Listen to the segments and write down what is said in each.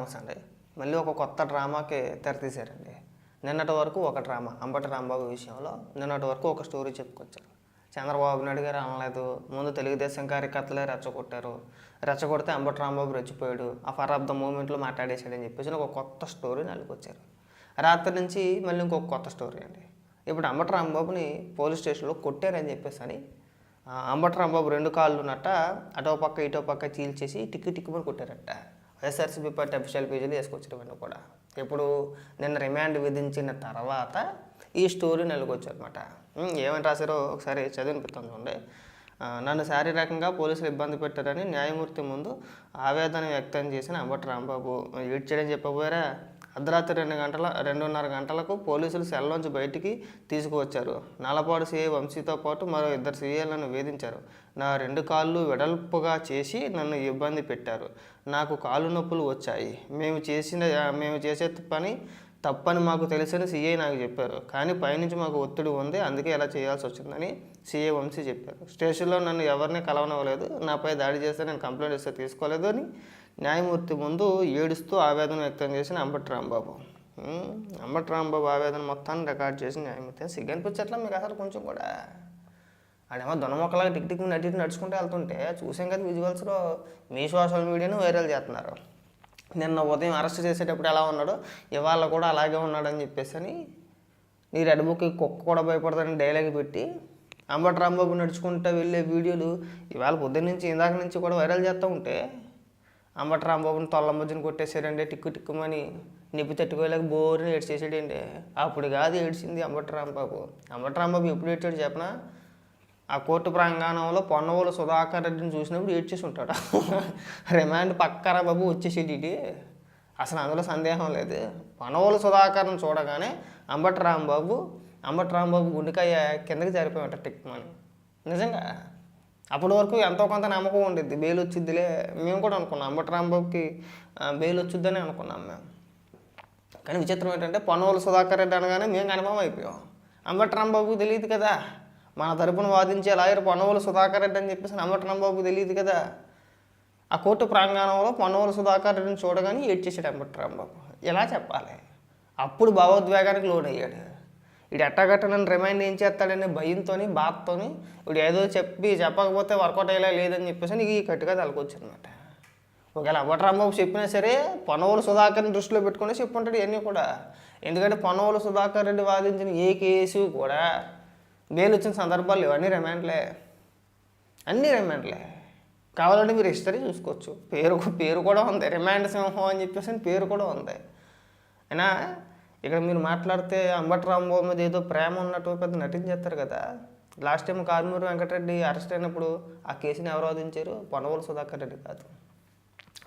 Famous అండి. మళ్ళీ ఒక కొత్త డ్రామాకి తెరతీశారండి. నిన్నటి వరకు ఒక డ్రామా అంబటి రాంబాబు విషయంలో నిన్నటి వరకు ఒక స్టోరీ చెప్పుకొచ్చారు. చంద్రబాబు నాయుడు గారు అనలేదు, ముందు తెలుగుదేశం కార్యకర్తలే రెచ్చగొట్టారు, రెచ్చగొడితే అంబటి రాంబాబు రెచ్చిపోయాడు, ఆ ఫర్ ఆఫ్ ద మూమెంట్లో మాట్లాడేశాడని చెప్పేసి ఒక కొత్త స్టోరీని అల్లుకొచ్చారు. రాత్రి నుంచి మళ్ళీ ఇంకొక కొత్త స్టోరీ అండి. ఇప్పుడు అంబటి రాంబాబుని పోలీస్ స్టేషన్లో కొట్టారని చెప్పేసి అని అంబటి రాంబాబు 2 కాళ్ళు ఉన్నట్ట అటో పక్క ఇటో పక్క చీల్చేసి టిక్కుమని కొట్టారట. వైఎస్ఆర్సీపీ పార్టీ అఫీషియల్ పేజీలో వేసుకొచ్చారు కూడా. ఇప్పుడు నిన్న రిమాండ్ విధించిన తర్వాత ఈ స్టోరీ నెలకొచ్చారన్నమాట. ఏమని రాశారో ఒకసారి చదివినిపిస్తాను చూడండి. నన్ను శారీరకంగా పోలీసులు ఇబ్బంది పెట్టారని న్యాయమూర్తి ముందు ఆవేదన వ్యక్తం చేసిన అంబటి రాంబాబు ఏడ్చాడని చెప్పబోయారా. అర్ధరాత్రి 2:30 గంటలకు పోలీసులు సెల్లోంచి బయటికి తీసుకువచ్చారు. నల్లపాడు సీఐ వంశీతో పాటు మరో 2 సీఐలను వేధించారు. నా 2 కాళ్ళు వెడల్పుగా చేసి నన్ను ఇబ్బంది పెట్టారు. నాకు కాళ్ళు నొప్పులు వచ్చాయి. మేము చేసే పని తప్పని మాకు తెలిసని సీఐ నాకు చెప్పారు. కానీ పైనుంచి మాకు ఒత్తిడి ఉంది, అందుకే ఇలా చేయాల్సి వచ్చిందని సీఐ వంశీ చెప్పారు. స్టేషన్లో నన్ను ఎవరిని కలవనవ్వలేదు, నాపై దాడి చేస్తే నేను కంప్లైంట్ ఇస్తే తీసుకోలేదు అని న్యాయమూర్తి ముందు ఏడుస్తూ ఆవేదన వ్యక్తం చేసిన అంబటి రాంబాబు. అంబటి రాంబాబు ఆవేదన మొత్తాన్ని రికార్డ్ చేసి న్యాయమూర్తి సిగ్గనిపించట్లా మీకు అసలు కొంచెం కూడా. ఆడేమో దొనమొక్కలాగా టిక్ నడుచుకుంటూ వెళ్తుంటే చూసాం కదా విజువల్స్లో. మీ సోషల్ మీడియాను వైరల్ చేస్తున్నారు. నిన్న ఉదయం అరెస్ట్ చేసేటప్పుడు ఎలా ఉన్నాడో ఇవాళ కూడా అలాగే ఉన్నాడని చెప్పేసి అని నీ రెడ్ బుక్కి కుక్క కూడా భయపడతానని డైలాగ్ పెట్టి అంబటి రాంబాబు నడుచుకుంటూ వెళ్ళే వీడియోలు ఇవాళ పొద్దున్న నుంచి ఇందాక నుంచి కూడా వైరల్ చేస్తూ ఉంటే అంబటి రాంబాబుని తొల్లమజ్జను కొట్టేశాడండి టిక్కుమని నిప్పు తట్టుకోలేక బోరుని ఏడ్చేసాడండి. అప్పుడు కాదు ఏడ్చింది అంబటి రాంబాబు. అంబటి రాంబాబు ఎప్పుడు ఏడ్చాడు చెప్పనా? ఆ కోర్టు ప్రాంగణంలో పొన్నవోలు సుధాకర్ రెడ్డిని చూసినప్పుడు ఏడ్చేసి ఉంటాడు. రిమాండ్ పక్కరా బాబు వచ్చేసేటి ఇది, అసలు అందులో సందేహం లేదు. పొన్నవోలు సుధాకర్ని చూడగానే అంబటి రాంబాబు గుండెకాయ కిందకి జారిపోయి ఉంటాడు టిక్కుమని. నిజంగా అప్పటి వరకు ఎంతో కొంత నమ్మకం ఉండిద్ది, బెయిల్ వచ్చిద్దిలే. మేము కూడా అనుకున్నాం అంబటి రాంబాబుకి బెయిల్ వచ్చిద్దని అనుకున్నాం మేము. కానీ విచిత్రం ఏంటంటే పొన్నవోలు సుధాకర్ రెడ్డి అనగానే మేము కన్ఫర్మ్ అయిపోయాం. అంబటి రాంబాబుకి తెలియదు కదా, మన తరపున వాదించే లాయర్ పొన్నవోలు సుధాకర్ రెడ్డి అని చెప్పేసి అంబటి రాంబాబుకి తెలియదు కదా. ఆ కోర్టు ప్రాంగణంలో పొన్నవోలు సుధాకర్ రెడ్డిని చూడగానే ఏడ్చేసాడు అంబటి రాంబాబు. ఎలా చెప్పాలి? అప్పుడు భావోద్వేగానికి లోన్ అయ్యాడు. వీడు ఎట్టగట్ట నన్ను రిమైండ్ ఏం చేస్తాడనే భయంతో బాధతో వీడు ఏదో చెప్పకపోతే వర్కౌట్ అయ్యేలా లేదని చెప్పేసి నీకు ఈ కట్టుగా తలకొచ్చిందన్నమాట. ఒకవేళ అంబటి రాంబాబు చెప్పినా సరే పొన్నవోలు సుధాకర్ని దృష్టిలో పెట్టుకుని చెప్పుంటాడు ఇవన్నీ కూడా. ఎందుకంటే పొన్నవోలు సుధాకర్ రెడ్డి వాదించిన ఏ కేసు కూడా బెయిల్ వచ్చిన సందర్భాలు లేవు, అన్నీ రిమాండ్లే. కావాలంటే మీరు హిస్టరీ చూసుకోవచ్చు. పేరు కూడా ఉంది, రిమాండ్ సింహం అని చెప్పేసి పేరు కూడా ఉంది. అయినా ఇక్కడ మీరు మాట్లాడితే అంబటి రాంబాబు మీద ఏదో ప్రేమ ఉన్నట్టు పెద్ద నటించేస్తారు కదా. Last time Karumuri Venkatareddy arrest అయినప్పుడు ఆ కేసుని ఎవరు వాదించారు? పొన్నవోలు సుధాకర్ రెడ్డి కాదు.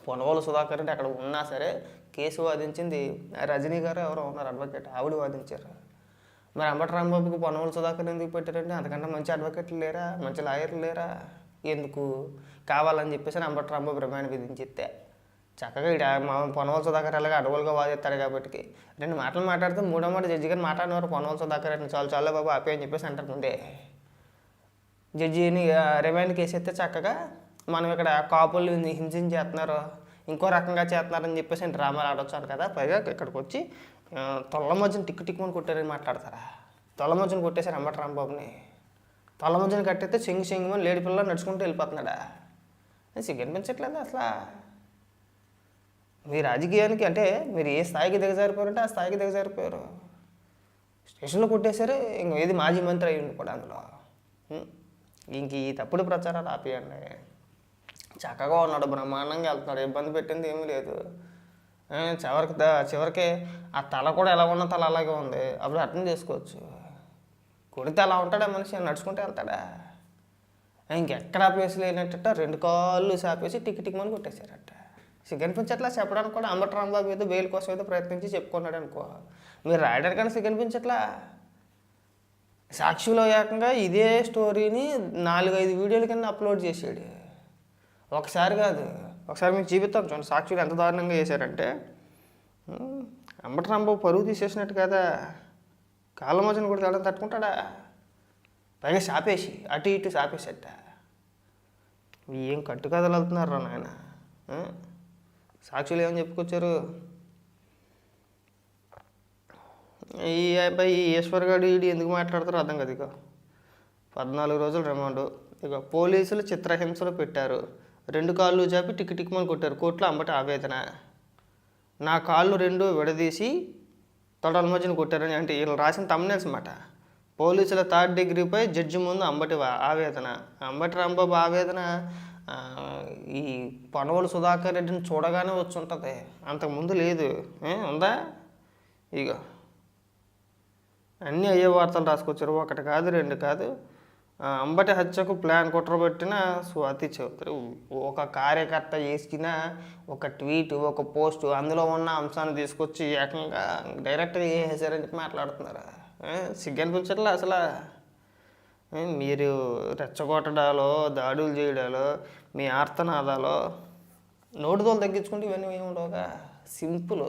పొన్నవోలు సుధాకర్ రెడ్డి అక్కడ ఉన్నా సరే కేసు వాదించింది రజనీ గారు ఎవరో ఉన్నారు అడ్వకేట్, ఆవిడ వాదించారు. మరి అంబటి రాంబాబుకి పొన్నవోలు సుధాకర్ ఎందుకు పెట్టారంటే అంతకంటే మంచి అడ్వకేట్లు లేరా, మంచి లాయర్లు లేరా? ఎందుకు కావాలని చెప్పేసి అంబటి రాంబాబు రిమాండ్ విధించితే చక్కగా పొన్నవోలు సుధాకర్ అలాగే అడవులుగా వాదిస్తాడు. కాబట్టి 2 మాటలు మాట్లాడితే 3వ మాట జడ్జి గారు మాట్లాడినవారు పొన్నవోలు సుధాకర్ రెడ్డిని చాలు బాబు ఆపే అని చెప్పేసి అంటారు ముందే. జడ్జిని రిమాండ్ కేసు అయితే చక్కగా మనం ఇక్కడ కాపులు హింసించేస్తున్నారు, ఇంకో రకంగా చేస్తున్నారని చెప్పేసి డ్రామాలు ఆడొచ్చాను కదా. పైగా ఇక్కడికి వచ్చి తొల్లమజ్జను టిక్కుమని కొట్టారని మాట్లాడతారా? తొల్లమజ్జను కొట్టేశారు అంబటి రాంబాబుని. తొల్లమజ్జను కట్టయితే చెంగుమని లేడి పిల్లలు నడుచుకుంటూ వెళ్ళిపోతున్నాడా? సిగ్గనిపించట్లేదు అసలు. మీ రాజకీయానికి అంటే మీరు ఏ స్థాయికి దిగజారిపోయారంటే ఆ స్థాయికి దిగజారిపోయారు. స్టేషన్లో కొట్టేశారు. ఇంక ఏది మాజీ మంత్రి అయ్యింది కూడా అందులో. ఇంక ఈ తప్పుడు ప్రచారాలు ఆపేయండి. చక్కగా ఉన్నాడు, బ్రహ్మాండంగా వెళ్తున్నాడు, ఇబ్బంది పెట్టింది ఏమీ లేదు. చివరికి ఆ తల కూడా ఎలా ఉన్న తల అలాగే ఉంది, అప్పుడు అర్థం చేసుకోవచ్చు. కొడితే అలా ఉంటాడా మనిషి, నడుచుకుంటే వెళ్తాడా? ఇంకెక్కడా ప్లేస్ లేనట్ట 2 కాళ్ళు సాపేసి టిక్కుమని కొట్టేశారట. సిగ్గనిపించట్లా చెప్పడానికి కూడా. అంబటి రాంబాబు ఏదో బెయిల్ కోసం ఏదో ప్రయత్నించి చెప్పుకున్నాడు అనుకో, మీరు రాయడానికన్నా సిగ్గనిపించట్లా. సాక్షిలో ఏకంగా ఇదే స్టోరీని 4-5 వీడియోల కింద అప్లోడ్ చేసాడు. ఒకసారి కాదు, ఒకసారి మీకు చూపిస్తాం చూడండి సాక్షిలో ఎంత దారుణంగా చేశారంటే. అంబటి రాంబాబు పరుగు తీసేసినట్టు కదా, కాళ్ళ మోచన కూడా తేడా తట్టుకుంటాడా? పైగా సాపేసి అటు ఇటు సాపేసట. ఏం కట్టుకథలు వెళ్తున్నారు రా నాయన. సాక్షులు ఏమని చెప్పుకొచ్చారు, ఈ అబ్బాయి ఈ ఈశ్వర్ గారు ఈడు ఎందుకు మాట్లాడతారో అర్థం కదా. ఇక 14 రోజులు రిమాండు. ఇక పోలీసులు చిత్రహింసలు పెట్టారు, 2 కాళ్ళు చాపి టిక్ టిక్మని కొట్టారు, కోర్టులో అంబటి ఆవేదన. నా కాళ్ళు 2 విడదీసి తొడల మధ్యన కొట్టారని, అంటే వీళ్ళు రాసిన తమ్మునేల్స్ అన్నమాట. పోలీసుల 3rd డిగ్రీపై జడ్జి ముందు అంబటి ఆవేదన. అంబటి రాంబాబు ఆవేదన ఈ పనవలు సుధాకర్ రెడ్డిని చూడగానే వచ్చి ఉంటుంది, అంతకుముందు లేదు. ఉందా? ఇక అన్నీ అయ్యే వార్తలు రాసుకొచ్చారు, 1 కాదు 2 కాదు. అంబటి హత్యకు ప్లాన్ కుట్రబెట్టిన స్వాతి చౌదరి. ఒక కార్యకర్త వేసిన ఒక ట్వీట్, ఒక పోస్ట్, అందులో ఉన్న అంశాన్ని తీసుకొచ్చి ఏకంగా డైరెక్ట్గా వేసేసారని చెప్పి మాట్లాడుతున్నారు. సిగ్గనిపించట్లే అసలు. మీరు రెచ్చగొట్టడాలో, దాడులు చేయడాలో, మీ ఆర్తనాదాలో నోటితోలు తగ్గించుకుంటే ఇవన్నీ ఏమి ఉండవుగా. సింపుల్.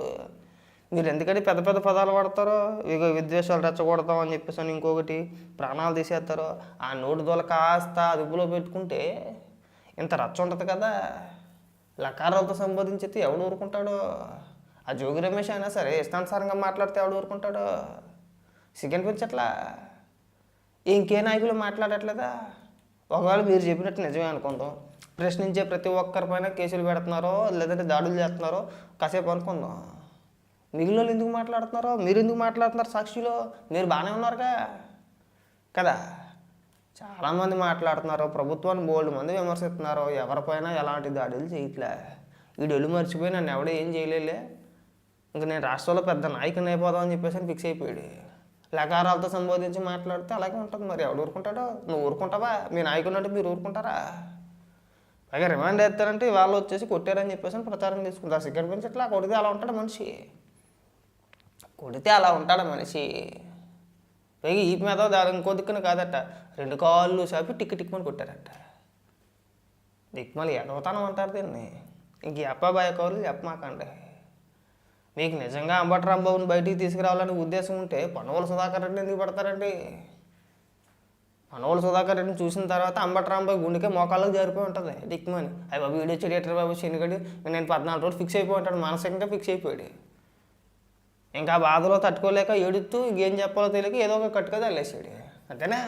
మీరు ఎందుకంటే పెద్ద పెద్ద పదాలు వాడతారో, ఇక విద్వేషాలు రెచ్చగొడతాం అని చెప్పేసి అని ఇంకొకటి ప్రాణాలు తీసేస్తారో, ఆ నోటితోలు కాస్త అదుపులో పెట్టుకుంటే ఇంత రచ్చ ఉంటుంది కదా. లకారాలతో సంబోధించితే ఎవడు ఊరుకుంటాడో. ఆ జోగి రమేష్ అయినా సరే ఇష్టానుసారంగా మాట్లాడితే ఎవడు ఊరుకుంటాడో. సిగ్గనిపించట్లా. ఇంకే నాయకులు మాట్లాడట్లేదా? ఒకవేళ మీరు చెప్పినట్టు నిజమే అనుకుందాం, ప్రశ్నించే ప్రతి ఒక్కరిపైన కేసులు పెడుతున్నారో లేదంటే దాడులు చేస్తున్నారో కాసేపు అనుకుందాం. మిగిలిన ఎందుకు మాట్లాడుతున్నారో, మీరు ఎందుకు మాట్లాడుతున్నారు? సాక్షిలో మీరు బాగానే ఉన్నారుగా కదా. చాలామంది మాట్లాడుతున్నారు, ప్రభుత్వాన్ని బోల్డ్ మంది విమర్శిస్తున్నారు, ఎవరిపైన ఎలాంటి దాడులు చేయట్లే. వీడు మర్చిపోయి నన్ను ఎవడో ఏం చేయలేలే, ఇంక నేను రాష్ట్రంలో పెద్ద నాయకుని అయిపోదాం అని చెప్పేసి ఫిక్స్ అయిపోయాడు. లకారాలతో సంబోధించి మాట్లాడితే అలాగే ఉంటుంది. మరి ఎవడు ఊరుకుంటాడో? నువ్వు ఊరుకుంటావా? మీ నాయకుడు అంటే మీరు ఊరుకుంటారా? పైగా రిమాండ్ వేస్తారంటే వాళ్ళు వచ్చేసి కొట్టారని చెప్పేసి ప్రచారం తీసుకుంటారు. సిగ్గనిపించట్లా. కొడితే అలా ఉంటాడు మనిషి, కొడితే అలా ఉంటాడు మనిషి. పైగా ఈ మీద దాని ఇంకో దిక్కున కాదట, 2 కాళ్ళు చాపి టిక్ టిక్మని కొట్టారట. దిక్మలు ఎదవతానం అంటారు దీన్ని. ఇంక అప్పాబాయ కౌరులు చెప్పమాకండి. మీకు నిజంగా అంబటి రాంబాబుని బయటికి తీసుకురావాలని ఉద్దేశం ఉంటే పనవల సుధాకర్ రెడ్డిని ఎందుకు పడతారండి? పనవల సుధాకర్ రెడ్డిని చూసిన తర్వాత అంబటి రాంబాబు గుండెకే మోకాళ్ళకి జారిపోయి ఉంటుంది దిక్మని. అయ్యి బాబు వీడియో చెడిటర్ బాబు శనిగడి నేను 14 రోజులు ఫిక్స్ అయిపోయి ఉంటాడు, మానసికంగా ఫిక్స్ అయిపోయాడు. ఇంకా ఆ బాధలో తట్టుకోలేక ఏడుతూ ఇంకేం చెప్పాలో తెలియక ఏదో ఒక కట్టుగా తల్లేసాడు. అంతేనా?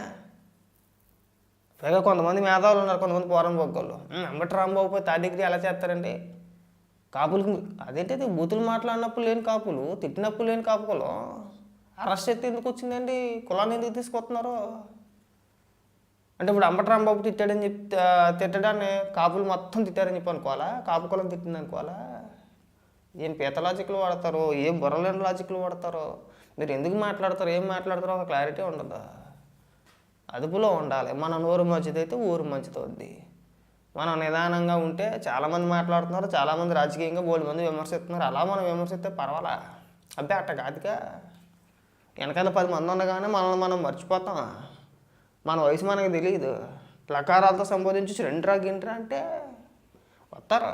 పైగా కొంతమంది మేధావులు ఉన్నారు, కొంతమంది పోరం బొగ్గోళ్ళు. అంబటి రాంబాబు పోయి 3rd డిగ్రీ ఎలా చేస్తారండి? కాపులకి అదేంటి బూతులు మాట్లాడినప్పుడు లేని కాపులు, తిట్టినప్పుడు లేని కాపులు అరెస్ట్ అయితే ఎందుకు వచ్చిందండి? కులాన్ని ఎందుకు తీసుకొస్తున్నారు? అంటే ఇప్పుడు అంబటి రాంబాబు తిట్టాడని చెప్పి తిట్టడాన్ని కాపులు మొత్తం తిట్టారని చెప్పి అనుకోవాలా? కాపు కులం తిట్టింది అనుకోవాలా? ఏం పీత లాజిక్లు వాడతారో, ఏం బుర్రలేని లాజిక్లు వాడతారో, మీరు ఎందుకు మాట్లాడతారో, ఏం మాట్లాడతారో ఒక క్లారిటీ ఉండదు. అదుపులో ఉండాలి. మన నోరు మంచిదైతే ఊరు మంచిదవుద్ది. మనం నిదానంగా ఉంటే చాలామంది మాట్లాడుతున్నారు, చాలామంది రాజకీయంగా బోల్డ్ మంది విమర్శిస్తున్నారు. అలా మనం విమర్శిస్తే పర్వాలా? అబ్బే అట్ట కాదుగా. వెనకాల 10 మంది ఉండగానే మనల్ని మనం మర్చిపోతాం. మన వయసు మనకు తెలియదు. లకారాలతో సంబోధించి 2 గింట్రా అంటే వస్తారు.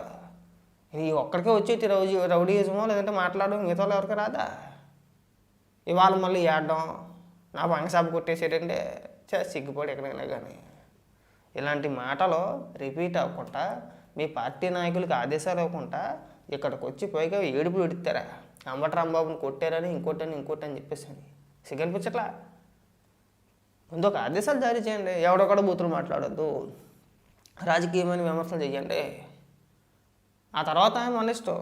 ఇది ఒక్కడికే వచ్చేది రౌడీయిజమో లేదంటే మాట్లాడడం, మిగతా వాళ్ళు ఎవరికి రాదా? ఇవాళ మళ్ళీ ఏడడం, నా బంగసాబ కొట్టేసేటంటే సిగ్గుపడి ఎక్కడైనా కానీ. ఇలాంటి మాటలు రిపీట్ అవ్వకుండా, మీ పార్టీ నాయకులకి ఆదేశాలు ఇవ్వకుండా ఇక్కడికి వచ్చి పైగా ఏడుపులు ఎడుతారా? అంబటి రాంబాబుని కొట్టారని ఇంకోటని చెప్పేసి సిగ్గనిపించట్లా. ముందు ఒక ఆదేశాలు జారీ చేయండి. ఎవడొక్కడ బూతులు మాట్లాడొద్దు, రాజకీయమైన విమర్శలు చేయండి. ఆ తర్వాత మన ఇష్టం.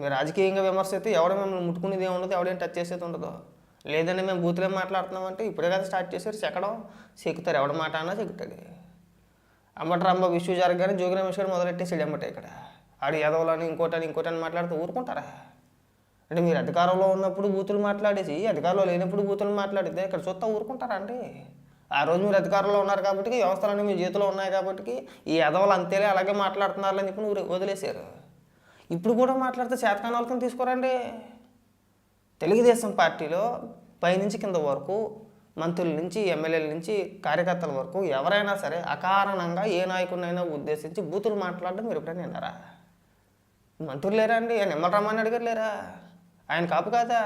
మీరు రాజకీయంగా విమర్శ అయితే ఎవడ మిమ్మల్ని ముట్టుకునేది ఏముండదు, ఎవడేం టచ్ చేసేది ఉండదు. లేదంటే మేము బూతులేం మాట్లాడుతున్నామంటే ఇప్పుడే కదా స్టార్ట్ చేశారు, చెక్కడం చెక్కుతారు. ఎవడ మాట అన్నా చెక్కుతాడు. అంబటి రాంబాబు ఇష్యూ జరగగానే జోగి రమేష్ గారు మొదలెట్టేసాడు అమ్మట. ఇక్కడ ఆడు ఎదవలని ఇంకోటని మాట్లాడుతూ ఊరుకుంటారా? అంటే మీరు అధికారంలో ఉన్నప్పుడు బూతులు మాట్లాడేసి అధికారంలో లేనప్పుడు బూతులు మాట్లాడితే ఇక్కడ చూస్తా ఊరుకుంటారా అండి? ఆ రోజు మీరు అధికారంలో ఉన్నారు కాబట్టి, వ్యవస్థలన్నీ మీ చేతిలో ఉన్నాయి కాబట్టి ఈ ఎదవలు అంతేలే అలాగే మాట్లాడుతున్నారని చెప్పి వదిలేశారు. ఇప్పుడు కూడా మాట్లాడితే చేతకాని వాళ్ళని తీసుకోరండి. తెలుగుదేశం పార్టీలో పైనుంచి కింద వరకు, మంత్రుల నుంచి ఎమ్మెల్యేల నుంచి కార్యకర్తల వరకు ఎవరైనా సరే అకారణంగా ఏ నాయకుడినైనా ఉద్దేశించి బూతులు మాట్లాడడం మీరు ఎప్పుడైనా విన్నారా? మంత్రులు లేరా అండి? నిమ్మల రామారెడ్డి గారు లేరా? ఆయన కాపు కాదా?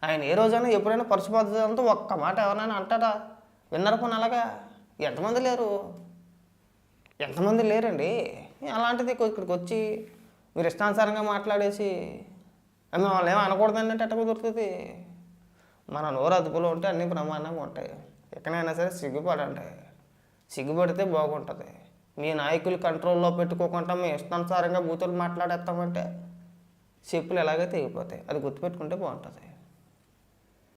ఆయన ఏ రోజైనా ఎప్పుడైనా పరుశుభద్రతతో ఒక్క మాట ఎవరైనా అంటారా? విన్నారు పోనీ అలాగా? ఎంతమంది లేరండి. అలాంటిది ఇక్కడికి వచ్చి మీరు ఇష్టానుసారంగా మాట్లాడేసి మేము వాళ్ళు ఏమో అనకూడదండి అంటే ఎట్ట కుదురుతుంది? మన నోరు అదుపులో ఉంటే అన్నీ ప్రమాణంగా ఉంటాయి. ఎక్కడైనా సరే సిగ్గుపడండి, సిగ్గుపడితే బాగుంటుంది. మీ నాయకులు కంట్రోల్లో పెట్టుకోకుండా మీ ఇష్టానుసారంగా బూతులు మాట్లాడేస్తామంటే చెప్పులు ఎలాగైతే తెగిపోతాయి. అది గుర్తుపెట్టుకుంటే బాగుంటుంది.